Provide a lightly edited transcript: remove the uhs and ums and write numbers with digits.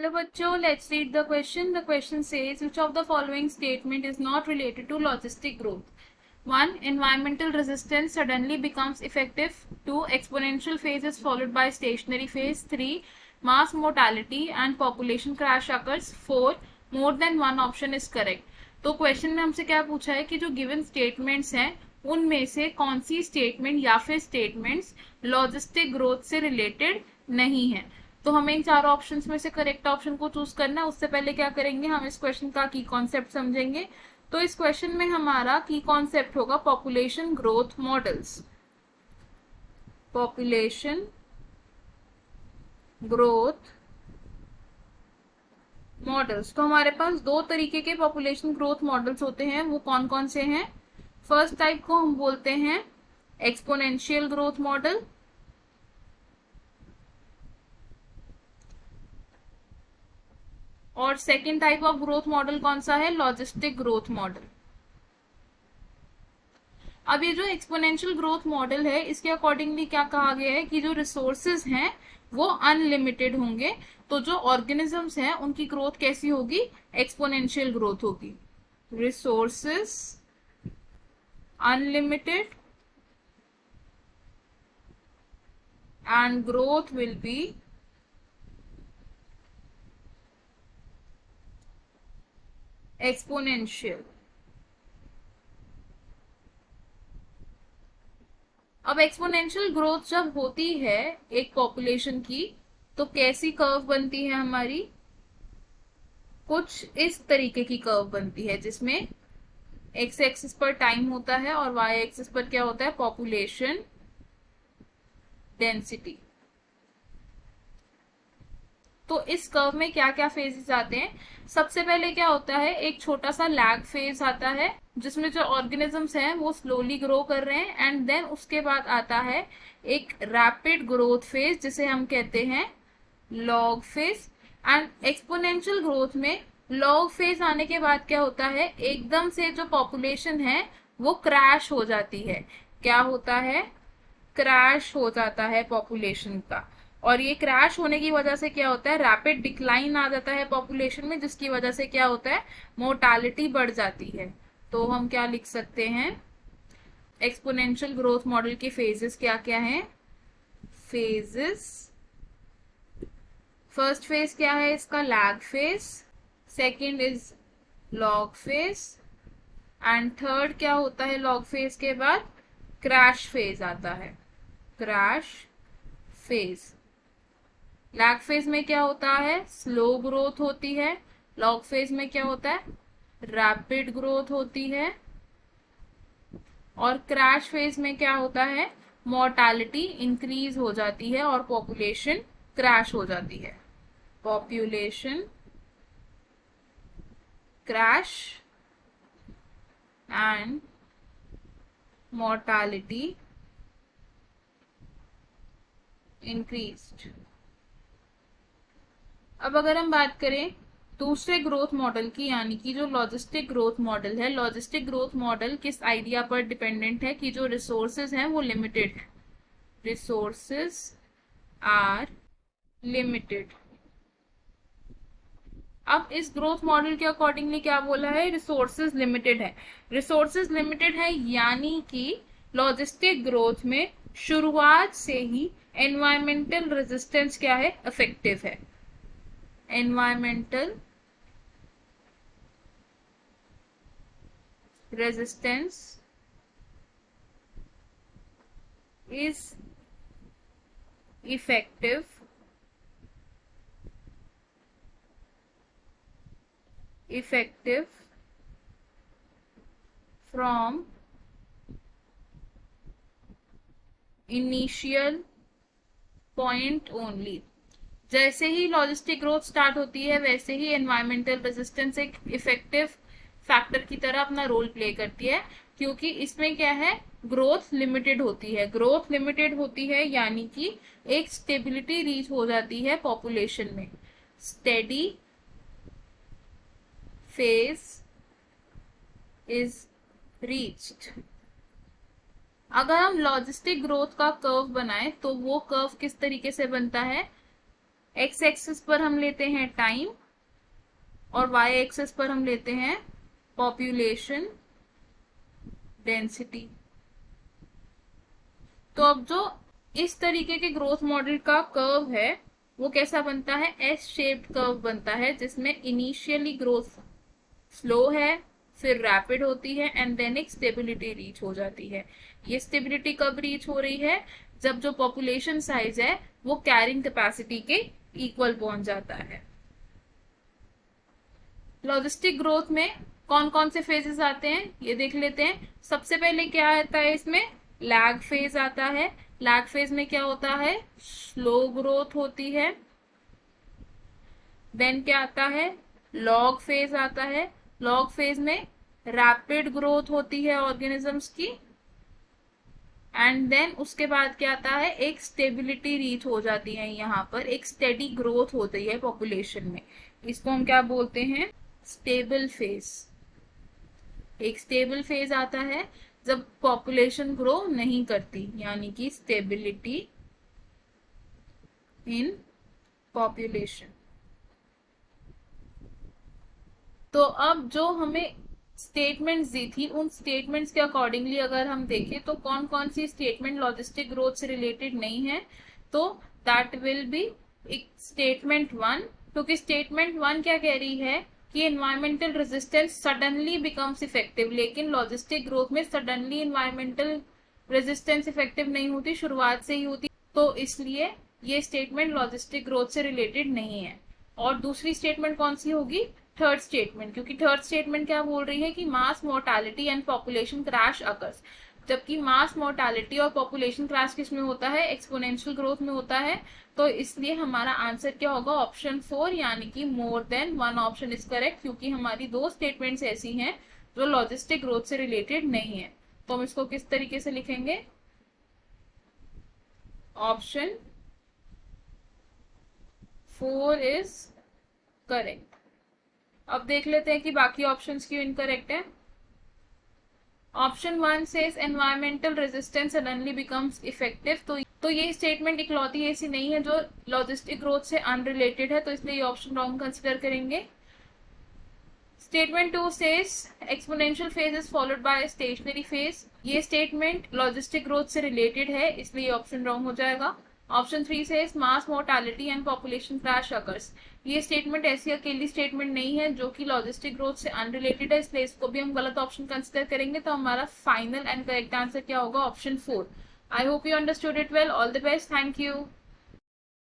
Hello bachcho, let's read the question. The question says, which of the following statement is not related to logistic growth? 1. Environmental resistance suddenly becomes effective. 2. Exponential phase is followed by stationary phase. 3. Mass mortality and population crash occurs. 4. More than one option is correct. तो question में हमसे क्या पूछा है कि जो given statements हैं उनमें से कौन सी स्टेटमेंट या फिर स्टेटमेंट्स लॉजिस्टिक ग्रोथ से रिलेटेड नहीं है। तो हमें इन चारों ऑप्शंस में से करेक्ट ऑप्शन को चूज करना है। उससे पहले क्या करेंगे, हम इस क्वेश्चन का की कॉन्सेप्ट समझेंगे। तो इस क्वेश्चन में हमारा की कॉन्सेप्ट होगा population growth models. Population growth models, तो हमारे पास दो तरीके के पॉपुलेशन ग्रोथ मॉडल्स होते हैं। वो कौन कौन से हैं? फर्स्ट टाइप को हम बोलते हैं एक्सपोनेंशियल ग्रोथ मॉडल, और second type of growth model कौन सा है? Logistic growth model. अब ये जो एक्सपोनेंशियल ग्रोथ मॉडल है इसके अकॉर्डिंगली क्या कहा गया है कि जो रिसोर्सेज हैं वो अनलिमिटेड होंगे। तो जो ऑर्गेनिजम्स हैं उनकी ग्रोथ कैसी होगी? एक्सपोनेंशियल ग्रोथ होगी। Resources unlimited and growth will be exponential। अब एक्सपोनेंशियल ग्रोथ जब होती है एक पॉपुलेशन की तो कैसी कर्व बनती है हमारी? कुछ इस तरीके की कर्व बनती है जिसमें एक्स एक्सिस पर टाइम होता है और वाई एक्सिस पर क्या होता है? Population density. तो इस कर्व में क्या क्या फेजेस आते हैं? सबसे पहले क्या होता है, एक छोटा सा लैग फेज आता है जिसमें जो ऑर्गेनिजम्स हैं वो स्लोली ग्रो कर रहे हैं, एंड देन उसके बाद आता है एक रैपिड ग्रोथ फेज जिसे हम कहते हैं log phase. And exponential growth में लॉग फेज आने के बाद क्या होता है, एकदम से जो पॉपुलेशन है वो क्रैश हो जाती है। क्या होता है? क्रैश हो जाता है पॉपुलेशन का। और ये क्रैश होने की वजह से क्या होता है? रैपिड डिक्लाइन आ जाता है पॉपुलेशन में, जिसकी वजह से क्या होता है? मोर्टालिटी बढ़ जाती है। तो हम क्या लिख सकते हैं? एक्सपोनेंशियल ग्रोथ मॉडल के फेजेस क्या क्या हैं? फेजेस, फर्स्ट फेज क्या है इसका? Lag phase. Second is log phase, and third क्या होता है लॉग फेज के बाद? क्रैश फेज आता है, क्रैश फेज। लैग फेज में क्या होता है? स्लो ग्रोथ होती है। लॉग फेज में क्या होता है? रैपिड ग्रोथ होती है। और क्रैश फेज में क्या होता है? मोर्टालिटी इंक्रीज हो जाती है और पॉपुलेशन क्रैश हो जाती है। Population crash and mortality increased। अब अगर हम बात करें दूसरे ग्रोथ मॉडल की, यानी कि जो लॉजिस्टिक ग्रोथ मॉडल है, लॉजिस्टिक ग्रोथ मॉडल किस आइडिया पर डिपेंडेंट है कि जो रिसोर्सेज हैं वो लिमिटेड है। Resources are limited. अब इस ग्रोथ मॉडल के अकॉर्डिंगली क्या बोला है? रिसोर्सेज लिमिटेड है। रिसोर्सेज लिमिटेड है यानी कि लॉजिस्टिक ग्रोथ में शुरुआत से ही एनवायरमेंटल रेजिस्टेंस क्या है? इफेक्टिव है। Environmental resistance is effective from initial point only। जैसे ही लॉजिस्टिक ग्रोथ स्टार्ट होती है वैसे ही एनवायरमेंटल रेजिस्टेंस एक इफेक्टिव फैक्टर की तरह अपना रोल प्ले करती है, क्योंकि इसमें क्या है? ग्रोथ लिमिटेड होती है। ग्रोथ लिमिटेड होती है यानी कि एक स्टेबिलिटी रीच हो जाती है पॉपुलेशन में। Steady phase is reached. अगर हम लॉजिस्टिक ग्रोथ का कर्व बनाएं तो वो कर्व किस तरीके से बनता है? एक्स एक्सिस पर हम लेते हैं टाइम और वाई एक्सिस पर हम लेते हैं पॉपुलेशन डेंसिटी। तो अब जो इस तरीके के ग्रोथ मॉडल का कर्व है वो कैसा बनता है, एस शेप्ड कर्व बनता है, जिसमें इनिशियली ग्रोथ स्लो है, फिर रैपिड होती है एंड देन एक स्टेबिलिटी रीच हो जाती है। ये स्टेबिलिटी कब रीच हो रही है, जब जो पॉपुलेशन साइज है वो कैरिंग कैपेसिटी के इक्वल पहुंच जाता है। लॉजिस्टिक ग्रोथ में कौन कौन से फेजेस आते हैं ये देख लेते हैं। सबसे पहले क्या आता है इसमें, लैग फेज आता है। लैग फेज में क्या होता है, स्लो ग्रोथ होती है। देन क्या आता है, लॉग फेज आता है। लॉग फेज में रैपिड ग्रोथ होती है ऑर्गेनिजम्स की। एंड देन उसके बाद क्या आता है, एक स्टेबिलिटी रीच हो जाती है, यहाँ पर एक स्टेडी ग्रोथ होती है पॉपुलेशन में। इसको हम क्या बोलते हैं, स्टेबल फेज। एक स्टेबल फेज आता है जब पॉपुलेशन ग्रो नहीं करती, यानी कि स्टेबिलिटी इन पॉपुलेशन। तो अब जो हमें स्टेटमेंट्स दी थी उन स्टेटमेंट्स के अकॉर्डिंगली अगर हम देखें तो कौन कौन सी स्टेटमेंट लॉजिस्टिक ग्रोथ से रिलेटेड नहीं है, तो दैट विल बी स्टेटमेंट 1। क्योंकि स्टेटमेंट 1 क्या कह रही है कि environmental resistance suddenly becomes effective, लेकिन लॉजिस्टिक ग्रोथ में सडनली एनवायरमेंटल रेजिस्टेंस इफेक्टिव नहीं होती, शुरुआत से ही होती। तो इसलिए ये स्टेटमेंट लॉजिस्टिक ग्रोथ से रिलेटेड नहीं है। और दूसरी स्टेटमेंट कौन सी होगी, थर्ड स्टेटमेंट, क्योंकि थर्ड स्टेटमेंट क्या बोल रही है कि mass mortality and population crash occurs. जबकि मास मोर्टालिटी और पॉपुलेशन क्रैश किस में होता है, एक्सपोनेंशियल ग्रोथ में होता है। तो इसलिए हमारा आंसर क्या होगा, ऑप्शन 4, यानी कि more than one option is correct, क्योंकि हमारी दो स्टेटमेंट्स ऐसी हैं जो लॉजिस्टिक ग्रोथ से रिलेटेड नहीं है। तो हम इसको किस तरीके से लिखेंगे, ऑप्शन 4 इज करेक्ट। अब देख लेते हैं कि बाकी ऑप्शंस क्यों इनकरेक्ट है। Option 1 says environmental resistance suddenly becomes effective. तो ये स्टेटमेंट इकलौती ऐसी नहीं है जो लॉजिस्टिक ग्रोथ से अनरिलेटेड है, तो इसलिए ये ऑप्शन रॉन्ग कंसिडर करेंगे। Statement 2 says exponential phase is followed by stationary phase. ये स्टेटमेंट लॉजिस्टिक ग्रोथ से रिलेटेड है, इसलिए ऑप्शन रॉन्ग हो जाएगा। Option 3 says mass mortality and population crash occurs. ये स्टेटमेंट ऐसी अकेली स्टेटमेंट नहीं है जो कि लॉजिस्टिक ग्रोथ से अनरिलेटेड है, इसलिए इसको भी हम गलत ऑप्शन कंसिडर करेंगे। तो हमारा फाइनल एंड करेक्ट आंसर क्या होगा, option 4। I hope you understood it well. All the best, thank you.